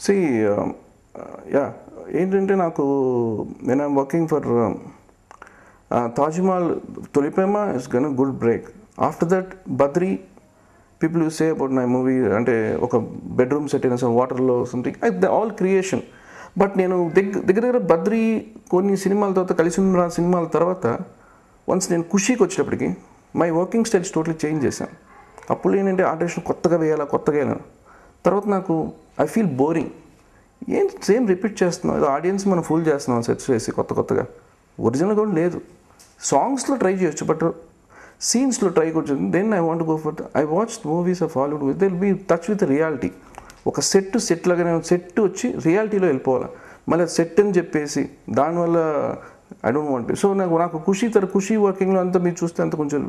C yeah ఏంటంటే నాకు నేను I'm working for Taj Mahal తొలిపేమ is gone good break. After that Badri people you say about my movie అంటే ఒక bedroom set అయిన some వాటర్లో something the all creation. But నేను దగ్గర బద్రీ కొన్ని సినిమాల తర్వాత కలిసి ఉన్న సినిమాల తర్వాత వన్స్ నేను ఖుషీకి వచ్చేటప్పటికి my working styles totally change చేశాను. అప్పుడు ఏంటంటే ఆర్టిస్ట్ కొత్తగా వేయాలి. తర్వాత నాకు ఐ ఫీల్ బోరింగ్. ఏం సేమ్ రిపీట్ చేస్తున్నాం, ఏదో ఆడియన్స్ మనం ఫుల్ చేస్తున్నాం సెట్స్ వేసి కొత్తగా. ఒరిజినల్ కూడా లేదు. సాంగ్స్లో ట్రై చేయొచ్చు బట్ సీన్స్లో ట్రై కూర్చొని then I want go for I watch movies of Hollywood they will be touch with reality. ఒక సెట్ లాగానే సెట్ వచ్చి రియాలిటీలో వెళ్ళిపోవాలి. మళ్ళీ సెట్ అని చెప్పేసి దానివల్ల ఐ డోంట్ వాంట్. సో నాకు ఖుషీ వర్కింగ్లో అంతా మీరు చూస్తే అంత కొంచెం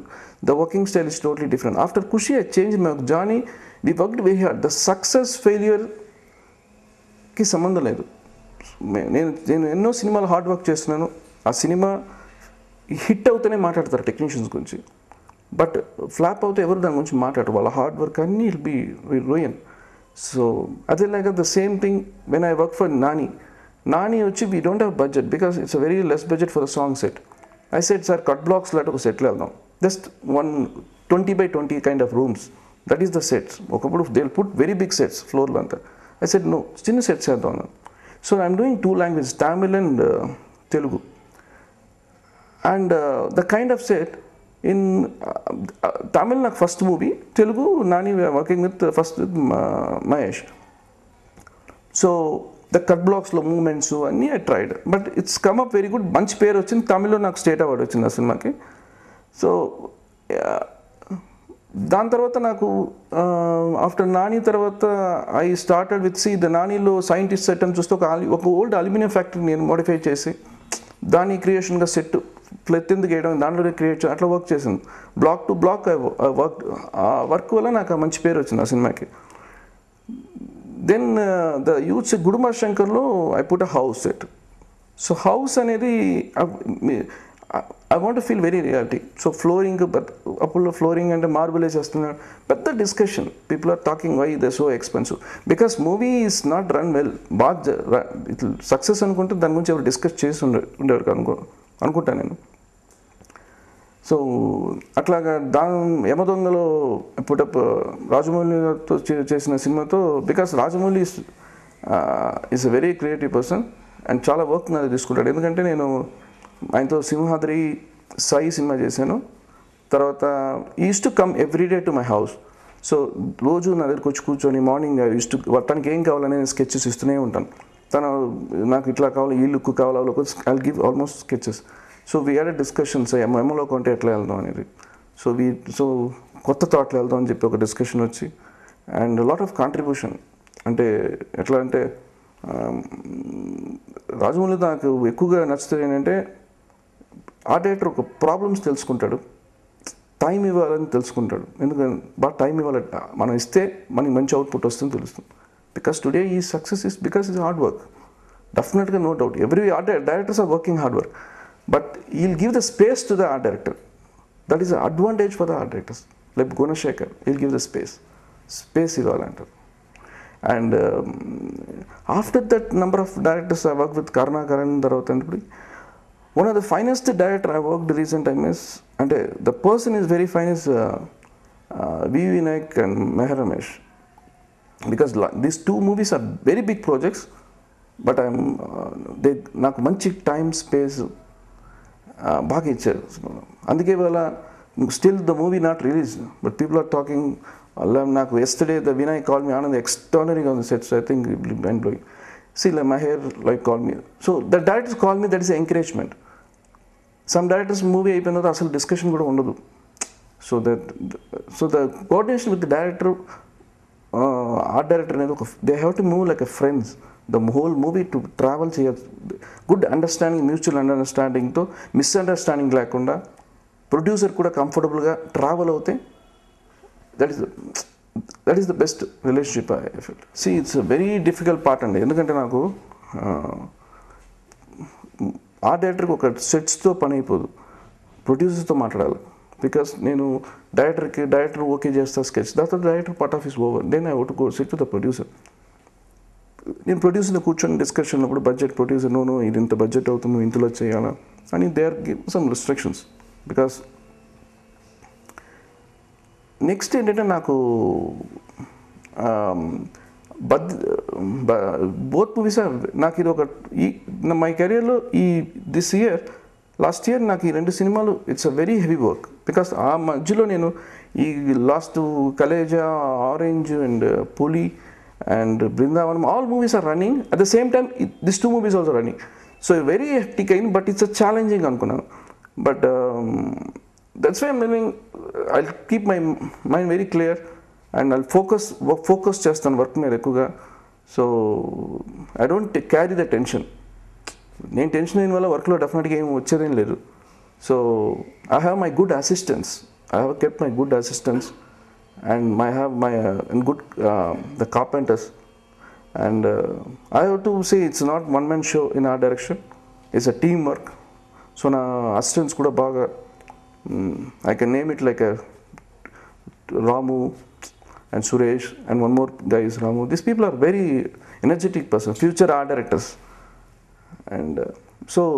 the working style is totally different. After Kushi I change my journey we worked very hard. The success ఫెయిల్యూర్కి సంబంధం లేదు. నేను ఎన్నో సినిమాలు హార్డ్ వర్క్ చేస్తున్నాను. ఆ సినిమా హిట్ అవుతూనే మాట్లాడతారు టెక్నీషియన్స్ గురించి, బట్ ఫ్లాప్ అవుతే ఎవరు దాని గురించి మాట్లాడరు. వాళ్ళ హార్డ్ వర్క్ అన్నీ విల్ బీ రూయన్. సో అదే like the same thing when I work for Nani వచ్చి we don't have budget because it's a very less budget for the song set. I set sir cut blocks లాంటి ఒక సెట్లో వెళ్దాం, just 20x20 kind of rooms, that is the sets. ఒకప్పుడు they will put very big sets ఫ్లోర్లో అంతా. I set no, చిన్న sets వేద్దాం అన్నాను. So I'm doing 2 languages, Tamil and Telugu. And the kind of set in Tamil నాకు first movie, Telugu Nani working with first with Mahesh. So the cut బ్లాక్స్లో moments అన్నీ I tried, but it's come up very good. మంచి పేరు వచ్చింది. తమిళ్లో నాకు స్టేట్ అవార్డు వచ్చింది ఆ సినిమాకి. సో దాని తర్వాత నాకు ఆఫ్టర్ నాని తర్వాత ఐ స్టార్టెడ్ విత్ ద నానిలో సైంటిస్ట్ సెట్ అని చూస్తే ఒక ఓల్డ్ అల్యూమినియం ఫ్యాక్టరీ నేను మోడిఫై చేసి దాని క్రియేషన్గా సెట్ ప్లెత్తెందుకు వేయడం, దాంట్లో క్రియేట్ అట్లా వర్క్ చేసింది. బ్లాక్ టు బ్లాక్ వర్క్ వల్ల నాకు మంచి పేరు వచ్చింది ఆ సినిమాకి. దెన్ ద యూత్ గుడుంబ శంకర్లో I put a house set. So house అనేది I want feel very reality. So flooring, అప్పుడు ఫ్లోరింగ్ అంటే మార్బుల్ వేసేస్తున్నాడు, పెద్ద discussion. People are talking why they so expensive because movie is not run well. బాగా success అనుకుంటే దాని గురించి ఎవరు డిస్కస్ చేసి ఉండేవారు అనుకుంటాను నేను. సో అట్లాగా యమదొంగలో పుటప్ రాజమౌళితో చేసిన సినిమాతో, because Rajamouli is a very creative person and చాలా వర్క్ నాది తీసుకుంటాడు. ఎందుకంటే నేను ఆయనతో సింహాద్రి సాయి సినిమా చేశాను. తర్వాత is to come everyday to my house. So రోజు నా దగ్గరికి వచ్చి కూర్చొని మార్నింగ్ ఈజ్ టు తనకి ఏం కావాలని నేను స్కెచెస్ ఇస్తూనే ఉంటాను. తను నాకు ఇట్లా కావాలి, ఈ లుక్ కావాలి, I give almost sketches. So we had discussions ఎంఎంలో కొంటే ఎట్లా వెళ్దాం అనేది. సో కొత్త థాట్లో వెళ్దాం అని చెప్పి ఒక డిస్కషన్ వచ్చి, అండ్ లాట్ ఆఫ్ కాంట్రిబ్యూషన్. అంటే ఎట్లా అంటే రాజమౌళి నాకు ఎక్కువగా నచ్చుతుంది ఏంటంటే ఆ డైరెక్టర్ ఒక ప్రాబ్లమ్స్ తెలుసుకుంటాడు, టైం ఇవ్వాలని తెలుసుకుంటాడు. ఎందుకంటే బాగా టైం ఇవ్వాలి, మనం ఇస్తే మనకి మంచి అవుట్పుట్ వస్తుందని తెలుస్తుంది. బికాస్ టుడే ఈ success is because is hard work. డెఫినెట్గా no doubt every directors are working hard work, but he'll give the space to the art director. That is an advantage for the art directors. Like Gunashekhar, he'll give the space ఇవ్వాలంటారు. And after that number of directors I worked with Karnakaran తర్వాత అంటే one of the finest director I worked recent time is, అంటే the person is very fine is V. Vinayak and Meher Ramesh, because these 2 movies are very big projects, but నాకు మంచి time space బాగా ఇచ్చారు. అందుకే వాళ్ళ still the movie not release, but people are talking. నాకు yesterday the Vinay call me Anand ఎక్స్ట్రాడనరీగా ఉంది sets. I think mind blowing. See, like my hair, like call me. So the directors call me, that is encouragement. Some directors movie అయిపోయిన తర్వాత అసలు discussion కూడా ఉండదు. So the coordination with the director, art director అనేది they have to move like a friends. The whole movie to travel చేయొచ్చు. Good understanding, mutual అండర్స్టాండింగ్తో, misunderstanding లేకుండా producer కూడా కంఫర్టబుల్గా ట్రావెల్ అవుతే that is the best relationship I feel. See it's a very difficult part అండి. ఎందుకంటే నాకు art డైరెక్టర్కి ఒక సెట్స్తో పని అయిపోదు, ప్రొడ్యూసర్తో మాట్లాడాలి. బికాస్ నేను డైరెక్టర్ ఓకే చేస్తా స్కెచ్, దాంతో director part of is over, then I would go sit to the producer. నేను ప్రొడ్యూసర్లో కూర్చొని డిస్కషన్ అప్పుడు బడ్జెట్ ప్రొడ్యూసర్ నో ఇది ఇంత బడ్జెట్ అవుతుంది ఇంతలో చేయాలా అని they or give some restrictions because next ఏంటంటే నాకు బోత్ మూవీస్ నాకు ఇది ఒక మై కెరియర్లో దిస్ ఇయర్ లాస్ట్ ఇయర్ నాకు ఈ 2 సినిమాలు it's a very heavy work because ఆ మధ్యలో నేను ఈ last Khaleja Orange and Puli and Brindavanam all movies are running at the same time this 2 movies also running so very hectic అయింది బట్ ఇట్స్ అ ఛాలెంజింగ్ అనుకున్నాను but that's why meaning I keep my mind very clear and I focus చేస్తాను work మీద ఎక్కువగా so I don't carry the tension నేను tension అయిన వల్ల వర్క్లో డెఫినెట్గా ఏం వచ్చేదేం లేదు so I have my good assistants I have kept my good assistants and I have my good the carpenters and I have to say it's not one man show in our direction it's a team work so నా assistants కూడా బాగా I can name it like Ramu and Suresh and one more guy is Ramu. These people are very energetic persons, future art directors. And so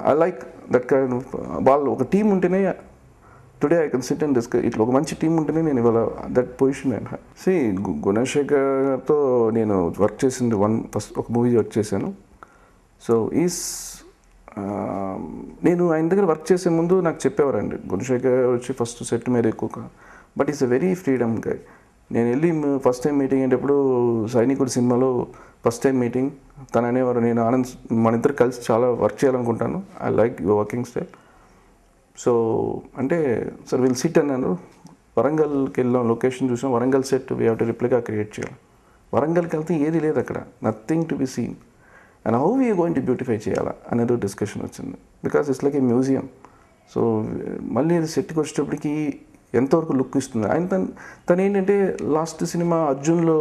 I like that kind of వాళ్ళు ఒక team ఉంటేనే today I can SIT and discuss ఇట్లా ఒక మంచి team ఉంటేనే నేను ఇవాళ that position and C గుణశేఖర్తో నేను వర్క్ చేసింది ఫస్ట్ ఒక మూవీ వర్క్ చేశాను సో నేను ఆయన దగ్గర వర్క్ చేసే ముందు నాకు చెప్పేవారండి గుణశేఖర్ వచ్చి ఫస్ట్ సెట్ మీద ఎక్కువ but is a very freedom guy నేను వెళ్ళి ఫస్ట్ టైం మీటింగ్ అయ్యేటప్పుడు సైనికుడు సినిమాలో ఫస్ట్ టైం మీటింగ్ తను అనేవారు నేను ఆనంద్ మన ఇద్దరు కలిసి చాలా వర్క్ చేయాలనుకుంటాను I like your working style so అంటే సార్ వీళ్ళు సిట్ అన్నాను వరంగల్కి వెళ్ళాం లొకేషన్ చూసాం Warangal set we have to replica create చేయాలి వరంగల్కి వెళ్తే ఏది లేదు అక్కడ nothing to be seen and how we going to beautify చేయాలా అనేది డిస్కషన్ వచ్చింది because it's like a museum so మళ్ళీ అది సెట్కి వచ్చేటప్పటికి ఎంతవరకు లుక్ ఇస్తుంది ఆయన తను ఏంటంటే లాస్ట్ సినిమా అర్జున్లో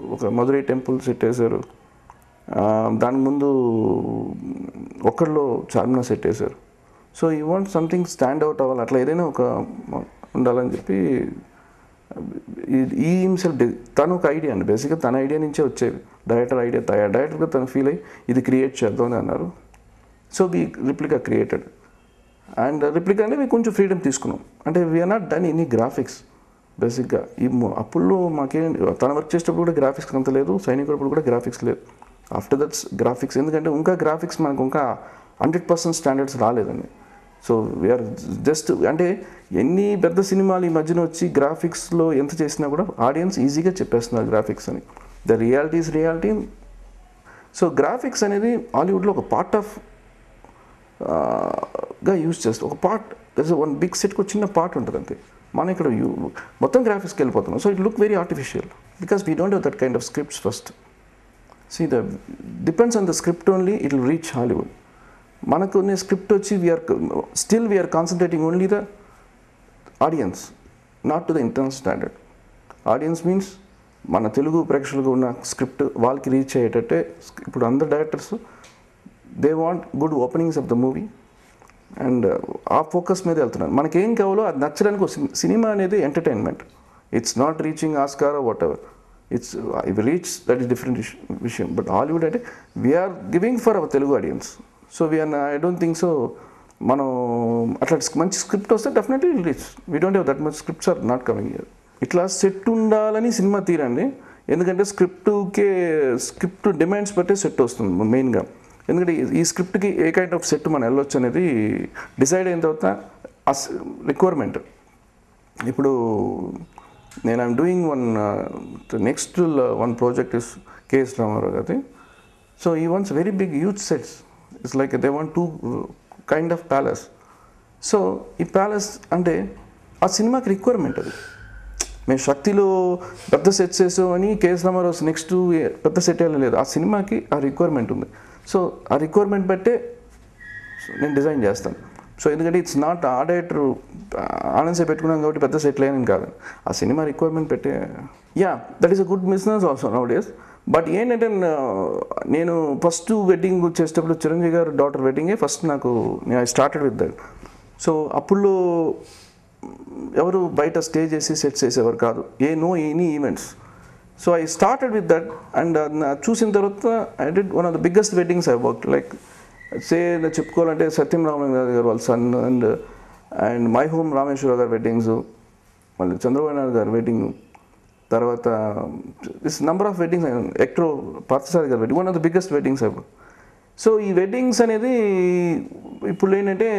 ఒక మధురై టెంపుల్ సెట్ వేశారు దాని ముందు ఒక్కడిలో చార్మినార్ సెట్ వేశారు so you want something stand out అవ్వాలి అట్లా ఏదైనా ఒక ఉండాలని చెప్పి ఈ హిమ్సెల్ఫ్ తను ఒక ఐడియా అండి బేసిక్గా తన ఐడియా నుంచే వచ్చేవి డైరెక్టర్గా తను ఫీల్ అయ్యి ఇది క్రియేట్ చేద్దాం అని అన్నారు so we replica created and replica అంటే మేము కొంచెం ఫ్రీడమ్ తీసుకున్నాం అంటే we are not done any graphics బేసిక్గా ఈ అప్పుల్లో మాకేం తన వర్క్ చేసేటప్పుడు కూడా గ్రాఫిక్స్ అంత లేదు సైనికుడు కూడా గ్రాఫిక్స్ లేదు ఆఫ్టర్ దట్స్ గ్రాఫిక్స్ ఎందుకంటే ఇంకా గ్రాఫిక్స్ మనకు ఇంకా 100% స్టాండర్డ్స్ రాలేదండి సో వీఆర్ జస్ట్ అంటే ఎన్ని పెద్ద సినిమాలు ఈ మధ్యన వచ్చి గ్రాఫిక్స్లో ఎంత చేసినా కూడా ఆడియన్స్ ఈజీగా చెప్పేస్తున్నారు గ్రాఫిక్స్ అని the reality is reality so graphics అనేది హాలీవుడ్లో ఒక పార్ట్ ఆఫ్ గా యూజ్ చేస్తాం ఒక పార్ట్ వన్ బిగ్ సెట్కి ఒక చిన్న పార్ట్ ఉంటుంది అంతే మనం ఇక్కడ మొత్తం గ్రాఫిక్స్కి వెళ్ళిపోతున్నాం so it look very artificial because we don't have that kind of scripts first see the depends on the script only it will reach Hollywood మనకు ఉన్న స్క్రిప్ట్ వచ్చి we are concentrating only the audience not to the internal standard audience means మన తెలుగు ప్రేక్షకులకు ఉన్న script వాళ్ళకి reach అయ్యేటట్టే ఇప్పుడు అందరు directors they want good openings of the movie and ఆ ఫోకస్ మీద వెళ్తున్నారు మనకేం కావాలో అది నచ్చడానికి సినిమా అనేది entertainment it's not reaching Oscar whatever it's if reach that is different విషయం బట్ హాలీవుడ్ అంటే we are giving for our Telugu audience so we are I don't think so మనం అట్లా మంచి స్క్రిప్ట్ వస్తే definitely reach we don't have that much scripts are not coming year ఇట్లా set ఉండాలని cinema తీరండి ఎందుకంటే script demands బట్టే సెట్ వస్తుంది మెయిన్గా ఎందుకంటే ఈ స్క్రిప్ట్కి ఏ కైండ్ ఆఫ్ సెట్ మనం వెళ్ళొచ్చు అనేది డిసైడ్ అయిన తర్వాత ఆ రిక్వైర్మెంట్ ఇప్పుడు నేను I'm doing next one project is K S Ramarao గారి సో ఈ wants very big huge sets it's like they want 2 kind of palace so ఈ ప్యాలెస్ అంటే ఆ సినిమాకి రిక్వైర్మెంట్ అది మేము శక్తిలో పెద్ద సెట్స్ వేసామని కేఎస్ రామారావు నెక్స్ట్ పెద్ద సెట్ వెళ్ళలేదు ఆ సినిమాకి ఆ రిక్వైర్మెంట్ ఉంది సో ఆ రిక్వైర్మెంట్ బట్టే నేను డిజైన్ చేస్తాను సో ఎందుకంటే ఇట్స్ నాట్ ఆ డైరెక్టర్ ఆనంద్ సేపు పెట్టుకున్నాం కాబట్టి పెద్ద సెట్ లేని కాదు ఆ సినిమా రిక్వైర్మెంట్ పెట్టే that is a good business also now days but ఏంటంటే నేను ఫస్ట్ వెడ్డింగ్ చేసేటప్పుడు చిరంజీవి గారు డాటర్ వెడ్డింగే ఫస్ట్ నేను I started with that so అప్పుడు ఎవరు బయట స్టే చేసి సెట్స్ వేసేవారు కాదు any events so I started with that and చూసిన తర్వాత I did one of the biggest weddings I work like say చెప్పుకోవాలంటే సత్యం రామలింగ గారు వాళ్ళ son and my home Rameshwara గారి వెడ్డింగ్స్, మళ్ళీ చంద్రబాబు నాయుడు గారి వెడ్డింగ్, తర్వాత దిస్ నంబర్ ఆఫ్ వెడ్డింగ్స్ ఎక్ట్రో పార్థసారథి గారి wedding, one of the biggest weddings I work. So ఈ వెడ్డింగ్స్ అనేది ఇప్పుడు ఏంటంటే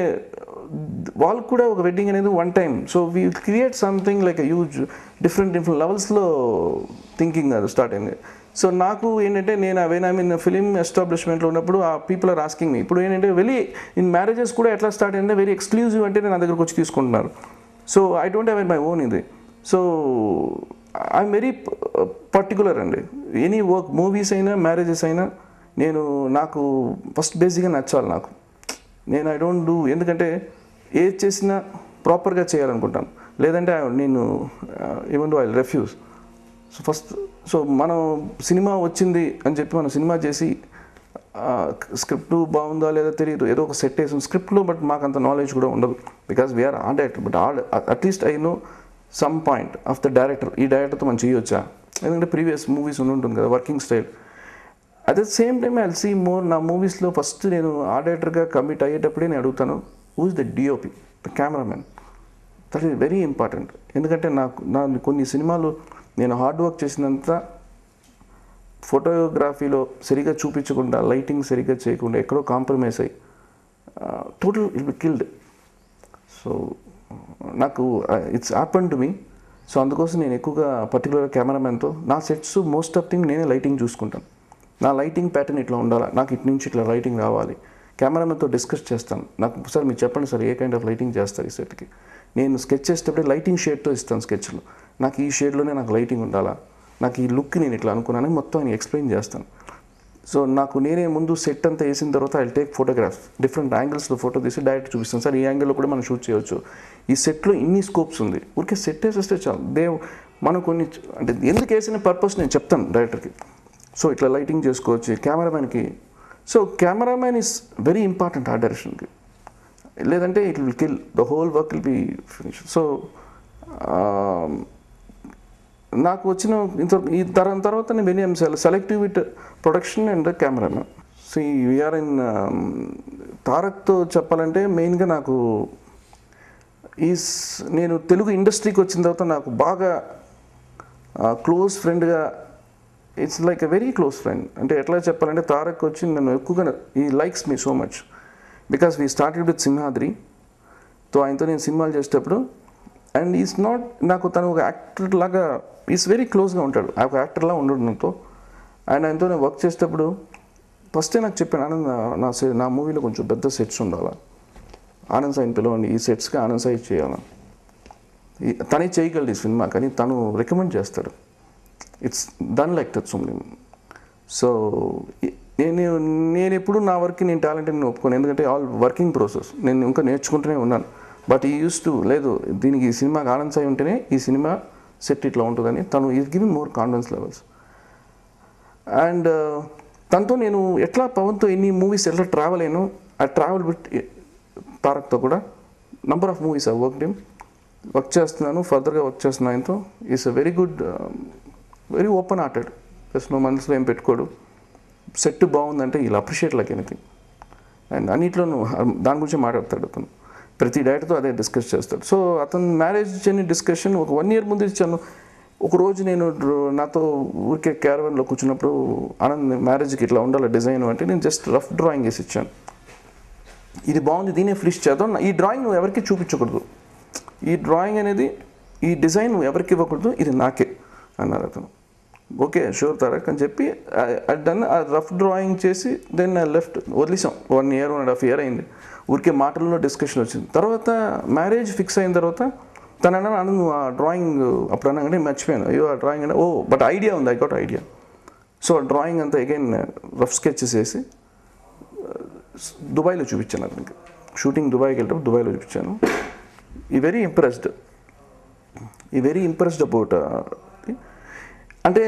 వాళ్ళకు కూడా ఒక వెడ్డింగ్ అనేది one time. So we create something like huge different లెవెల్స్లో థింకింగ్ అది స్టార్ట్ అయింది. సో నాకు ఏంటంటే నేను ఐ మీన్ ఫిలిం ఎస్టాబ్లిష్మెంట్లో ఉన్నప్పుడు ఆ పీపుల్ ఆర్ ఆస్కింగ్ మీ, ఇప్పుడు ఏంటంటే వెరీ ఇన్ మ్యారేజెస్ కూడా ఎట్లా స్టార్ట్ అయిందంటే వెరీ ఎక్స్క్లూజివ్ అంటే నా దగ్గరకు వచ్చి తీసుకుంటున్నారు. So I don't have my own ఇది. సో ఐఎమ్ వెరీ పర్టికులర్ అండి. ఎనీ వర్క్ మూవీస్ అయినా మ్యారేజెస్ అయినా నాకు ఫస్ట్ బేసిక్గా నచ్చాలి నాకు. నేను ఐ డోంట్ డూ, ఎందుకంటే ఏది చేసినా ప్రాపర్గా చేయాలనుకుంటాను, లేదంటే నేను even though I refuge. So first మనం సినిమా వచ్చింది అని చెప్పి మనం సినిమా చేసి స్క్రిప్ట్ బాగుందా లేదా తెలియదు, ఏదో ఒక సెట్ వేసాం స్క్రిప్ట్లో, బట్ మాకు అంత నాలెడ్జ్ కూడా ఉండదు because we are art director. But at least I know some point of the director, ఈ డైరెక్టర్తో మనం చేయొచ్చా, ఎందుకంటే ప్రీవియస్ మూవీస్ ఉంటుంది కదా working style. At the same time I see more నా మూవీస్లో ఫస్ట్ నేను ఆర్ట్ డైరెక్టర్గా కమిట్ అయ్యేటప్పుడే నేను అడుగుతాను who is the DOP, the cameraman. That is very important. ఎందుకంటే నా కొన్ని సినిమాలు నేను హార్డ్ వర్క్ చేసినంత ఫోటోగ్రఫీలో సరిగ్గా చూపించకుండా, లైటింగ్ సరిగ్గా చేయకుండా, ఎక్కడో కాంప్రమైజ్ అయ్యి total it be killed. So నాకు it's happen to me. So అందుకోసం నేను ఎక్కువగా పర్టికులర్ కెమెరామెన్తో నా సెట్స్ మోస్ట్ ఆఫ్ థింగ్ నేనే లైటింగ్ చూసుకుంటాను. నా లైటింగ్ ప్యాటర్న్ ఇట్లా ఉండాలా, నాకు ఇటు నుంచి ఇట్లా లైటింగ్ రావాలి. కెమెరామెన్తో డిస్కస్ చేస్తాను, నాకు సార్ మీరు చెప్పండి sir A kind of lighting చేస్తారు ఈ సెట్కి. నేను స్కెచ్ చేసేటప్పుడే లైటింగ్ షేడ్తో ఇస్తాను స్కెచ్లు, నాకు ఈ షేడ్లోనే నాకు లైటింగ్ ఉండాలా, నాకు ఈ లుక్ నేను ఇట్లా అనుకున్నానని మొత్తం నేను ఎక్స్ప్లెయిన్ చేస్తాను. సో నేనే ముందు సెట్ అంతా వేసిన తర్వాత ఐ టేక్ ఫోటోగ్రాఫ్స్, డిఫరెంట్ యాంగిల్స్లో ఫోటో తీసి డైరెక్ట్ చూపిస్తాను, సార్ ఈ యాంగిల్లో కూడా మనం షూట్ చేయవచ్చు, ఈ సెట్లో ఇన్ని స్కోప్స్ ఉంది, ఊరికే సెట్ వేసేస్తే చాలు. మనం కొన్ని అంటే ఎందుకు వేసిన పర్పస్ నేను చెప్తాను డైరెక్టర్కి. సో ఇట్లా లైటింగ్ చేసుకోవచ్చు కెమెరామెన్కి. So cameraman is very important ఆ డైరెక్షన్కి, లేదంటే it will kill the whole work will be finish. So నాకు వచ్చిన ఈ తర్వాత నేను very selective with production and cameraman. So we're in తారక్తో చెప్పాలంటే మెయిన్గా నాకు నేను తెలుగు ఇండస్ట్రీకి వచ్చిన తర్వాత నాకు బాగా క్లోజ్ ఫ్రెండ్గా, it's like a very close friend. అంటే ఎట్లా చెప్పాలంటే తారక్ వచ్చి నన్ను ఎక్కువగా ఈ likes me so much because we started with Simhadri. తో ఆయనతో నేను సినిమాలు చేసేటప్పుడు అండ్ ఈజ్ నాట్, నాకు తను ఒక యాక్టర్ లాగా ఈజ్ వెరీ క్లోజ్గా ఉంటాడు, ఒక యాక్టర్లా ఉండడు నాతో. అండ్ ఆయనతో నేను వర్క్ చేసేటప్పుడు ఫస్టే నాకు చెప్పాను, ఆనంద్ నా మూవీలో కొంచెం పెద్ద సెట్స్ ఉండాలా, ఆనంద్ సాయిని పిలవండి, ఈ సెట్స్కి ఆనంద్ సాయి చేయాలా, తనే చేయగలడు ఈ సినిమా, కానీ తను రికమెండ్ చేస్తాడు. It's done like that so. So నేను ఎప్పుడు నా వర్క్కి నేను టాలెంట్ నేను ఒప్పుకోను, ఎందుకంటే ఆల్ వర్కింగ్ ప్రాసెస్, నేను ఇంకా నేర్చుకుంటూనే ఉన్నాను. బట్ ఈ యూస్ టు లేదు, దీనికి ఈ సినిమాకి ఆనంద్ సాయి ఉంటేనే ఈ సినిమా సెట్ ఇట్లా ఉంటుందని తను is giving more confidence levels. And తనతో నేను ఎట్లా పవన్తో ఎన్ని మూవీస్ ఎట్లా ట్రావెల్ అయ్యాను, ఐ ట్రావెల్ విత్ తారక్తో కూడా number of movies I work చేస్తున్నాను, ఫర్దర్గా వర్క్ చేస్తున్నాను. ఆయనతో is a very good, very open hearted, plus మా మనసులో ఏం పెట్టుకోడు, సెట్ బాగుందంటే ఇలా అప్రిషియేట్ లైక్ ఎనీథింగ్. అండ్ అన్నింటిలోనూ దాని గురించి మాట్లాడతాడు అతను, ప్రతి డైరెక్టర్తో అదే డిస్కస్ చేస్తాడు. సో అతను మ్యారేజ్ చేయని డిస్కషన్ ఒక 1 year ముందు ఇచ్చాను. ఒకరోజు నేను నాతో ఊరికే క్యారవన్లో కూర్చున్నప్పుడు ఆనంద్ మ్యారేజ్కి ఇట్లా ఉండాలి డిజైన్ అంటే నేను జస్ట్ రఫ్ డ్రాయింగ్ వేసి ఇచ్చాను, ఇది బాగుంది దీనే ఫినిష్ చేద్దాం, ఈ డ్రాయింగ్ నువ్వు ఎవరికి చూపించకూడదు, ఈ డ్రాయింగ్ అనేది ఈ డిజైన్ నువ్వు ఎవరికి ఇవ్వకూడదు, ఇది నాకే అన్నారు అతను. ఓకే షూర్ తారక్ అని చెప్పి డన్ ఆ రఫ్ డ్రాయింగ్ చేసి దెన్ లెఫ్ట్ వదిలేసాం. 1 year 1.5 year అయింది, ఊరికే మాటల్లో డిస్కషన్ వచ్చింది. తర్వాత మ్యారేజ్ ఫిక్స్ అయిన తర్వాత తను అన్నాను నువ్వు ఆ డ్రాయింగ్ అప్పుడు అన్నాకంటే మర్చిపోయాను, అయ్యో ఆ డ్రాయింగ్ అంటే బట్ ఐడియా ఉంది, ఐ గాట్ ఐడియా. సో ఆ డ్రాయింగ్ అంతా అగైన్ రఫ్ స్కెచెస్ వేసి దుబాయ్లో చూపించాను అతనికి, షూటింగ్ దుబాయ్కి వెళ్ళేటప్పుడు దుబాయ్లో చూపించాను. ఈ వెరీ ఇంప్రెస్డ్ అబౌట్ అంటే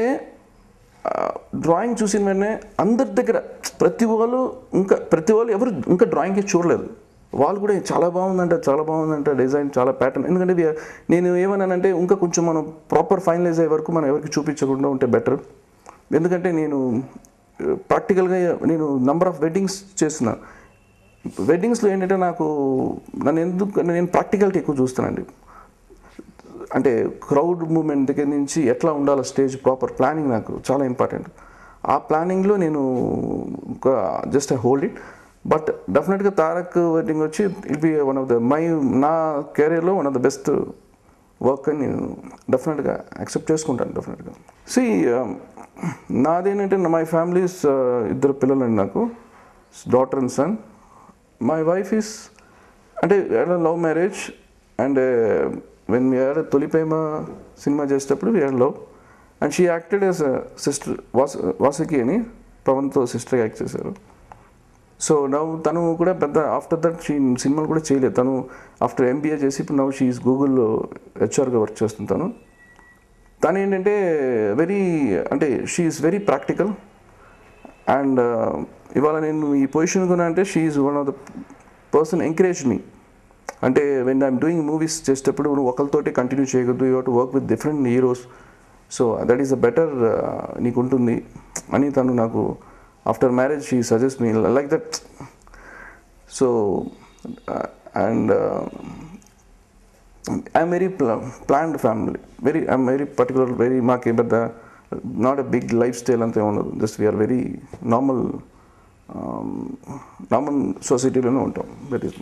డ్రాయింగ్ చూసిన వెంటనే అందరి దగ్గర ప్రతి వాళ్ళు ఎవరు ఇంకా డ్రాయింగే చూడలేదు. వాళ్ళు కూడా చాలా బాగుందంట డిజైన్, చాలా ప్యాటర్న్. ఎందుకంటే నేను ఏమన్నానంటే ఇంకా కొంచెం మనం ప్రాపర్ ఫైనలైజ్ అయ్యే వరకు మనం ఎవరికి చూపించకుండా ఉంటే బెటర్. ఎందుకంటే నేను ప్రాక్టికల్గా నేను నంబర్ ఆఫ్ వెడ్డింగ్స్ చేసిన. వెడ్డింగ్స్లో ఏంటంటే నేను ప్రాక్టికాలిటీ ఎక్కువ చూస్తానండి. అంటే క్రౌడ్ మూమెంట్ దగ్గర నుంచి ఎట్లా ఉండాలి స్టేజ్, ప్రాపర్ ప్లానింగ్ నాకు చాలా ఇంపార్టెంట్. ఆ ప్లానింగ్లో నేను just I hold it. But డెఫినెట్గా తారక్ వెడ్డింగ్ వచ్చి it be one of the నా కెరీర్లో one of the best work అని నేను డెఫినెట్గా యాక్సెప్ట్ చేసుకుంటాను. డెఫినెట్గా నాదేంటంటే మై ఫ్యామిలీస్ 2 పిల్లలండి నాకు, daughter and son. My wife is అంటే love marriage and when we had Tholi Prema సినిమా చేసేటప్పుడు we had love and she acted as a sister, Vasuki అని పవన్తో సిస్టర్గా యాక్ట్ చేశారు. సో తను కూడా పెద్ద ఆఫ్టర్ దట్ సినిమాలు కూడా చేయలేదు. తను ఆఫ్టర్ MBA చేసి ఇప్పుడు షీఈస్ గూగుల్లో హెచ్ఆర్గా వర్క్ చేస్తుంటాను. తను ఏంటంటే షీఈస్ వెరీ ప్రాక్టికల్. అండ్ ఇవాళ నేను ఈ పొజిషన్ కూడా అంటే she is one of the person encourage me. అంటే వెన్ ఐఎమ్ డూయింగ్ మూవీస్ చేసేటప్పుడు నువ్వు ఒకరితోటి కంటిన్యూ చేయకూడదు, you have to work with different heroes. So that is the better నీకు ఉంటుంది అని తను నాకు after marriage she suggest me like that. So and I'm very planned family, I'm very particular, మాకు పెద్ద not a big life style అంతా ఉండదు. Just we're very normal సొసైటీలోనే ఉంటాం. That is